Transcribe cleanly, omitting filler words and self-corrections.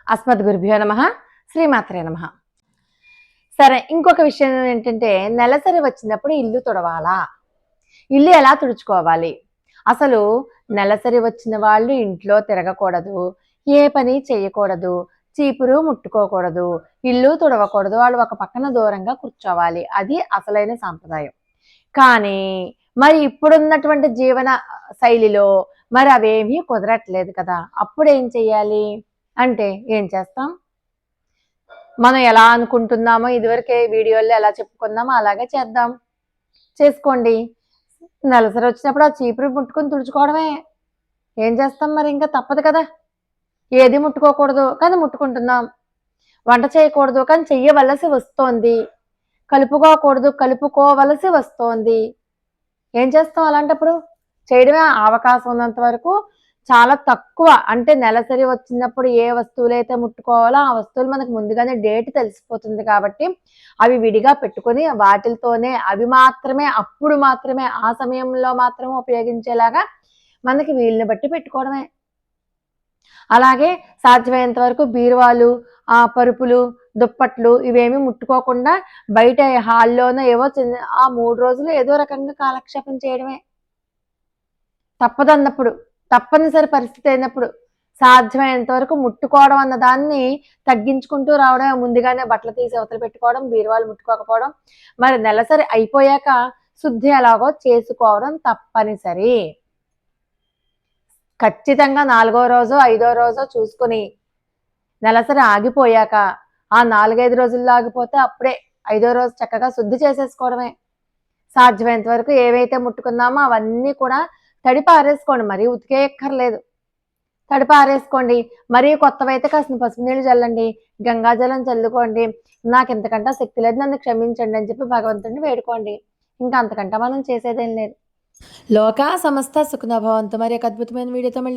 అస్మద్గురుభ్యో నమః. శ్రీమాత్రే నమః. సరే, ఇంకొక విషయం ఏంటంటే నెలసరి వచ్చినప్పుడు ఇల్లు తుడవాలా? ఇల్లు ఎలా తుడుచుకోవాలి? అసలు నెలసరి వచ్చిన వాళ్ళు ఇంట్లో తిరగకూడదు, ఏ పని చేయకూడదు, చీపురు ముట్టుకోకూడదు, ఇల్లు తుడవకూడదు. వాళ్ళు ఒక పక్కన దూరంగా కూర్చోవాలి. అది అసలైన సాంప్రదాయం. కానీ మరి ఇప్పుడున్నటువంటి జీవన శైలిలో మరి అవేమీ కుదరట్లేదు కదా! అప్పుడేం చెయ్యాలి? అంటే ఏం చేస్తాం? మనం ఎలా అనుకుంటున్నామో ఇదివరకే వీడియోల్లో ఎలా చెప్పుకున్నామో అలాగే చేద్దాం. చేసుకోండి. నెలసరి వచ్చినప్పుడు ఆ చీపురు ముట్టుకొని తుడుచుకోవడమే. ఏం చేస్తాం మరి, ఇంకా తప్పదు కదా! ఏది ముట్టుకోకూడదు కానీ ముట్టుకుంటున్నాం. వంట చేయకూడదు కానీ చెయ్యవలసి వస్తోంది. కలుపుకోకూడదు కలుపుకోవలసి వస్తోంది. ఏం చేస్తాం అలాంటప్పుడు? చేయడమే. అవకాశం ఉన్నంత వరకు చాలా తక్కువ. అంటే నెలసరి వచ్చినప్పుడు ఏ వస్తువులైతే ముట్టుకోవాలో ఆ వస్తువులు మనకు ముందుగానే డేట్ తెలిసిపోతుంది కాబట్టి అవి విడిగా పెట్టుకొని వాటితోనే అవి మాత్రమే అప్పుడు మాత్రమే ఆ సమయంలో మాత్రమే ఉపయోగించేలాగా మనకి వీలుని బట్టి పెట్టుకోవడమే. అలాగే సాధ్యమైనంత వరకు బీరువాలు, పరుపులు, దుప్పట్లు ఇవేమీ ముట్టుకోకుండా బయట హాల్లోనో ఏవో చిన్న ఆ 3 రోజులు ఏదో రకంగా కాలక్షేపం చేయడమే. తప్పదన్నప్పుడు, తప్పనిసరి పరిస్థితి అయినప్పుడు సాధ్యమైనంత వరకు ముట్టుకోవడం అన్న దాన్ని తగ్గించుకుంటూ రావడం. ముందుగానే బట్టలు తీసి అవతల పెట్టుకోవడం, బీరువాలు ముట్టుకోకపోవడం. మరి నెలసరి అయిపోయాక శుద్ధి ఎలాగో చేసుకోవడం తప్పనిసరి. ఖచ్చితంగా 4వ రోజో, 5వ రోజో చూసుకొని నెలసరి ఆగిపోయాక ఆ 4, 5 రోజుల్లో ఆగిపోతే అప్పుడే 5వ రోజు చక్కగా శుద్ధి చేసేసుకోవడమే. సాధ్యమైనంత వరకు ఏవైతే ముట్టుకున్నామో అవన్నీ కూడా తడిపి ఆరేసుకోండి. మరీ ఉతికేయక్కర్లేదు. తడిపి ఆరేసుకోండి. మరీ కొత్తవైతే కాస్త పసుపు నీళ్ళు చల్లండి, గంగాజలం చల్లుకోండి. నాకు ఇంతకంటే శక్తి లేదు, నన్ను క్షమించండి అని చెప్పి భగవంతుడిని వేడుకోండి. ఇంకా అంతకంటే మనం చేసేదేం లేదు. లోకా సమస్త సుఖినో భవంతు. మరి ఒక అద్భుతమైన వీడియోతో మళ్ళీ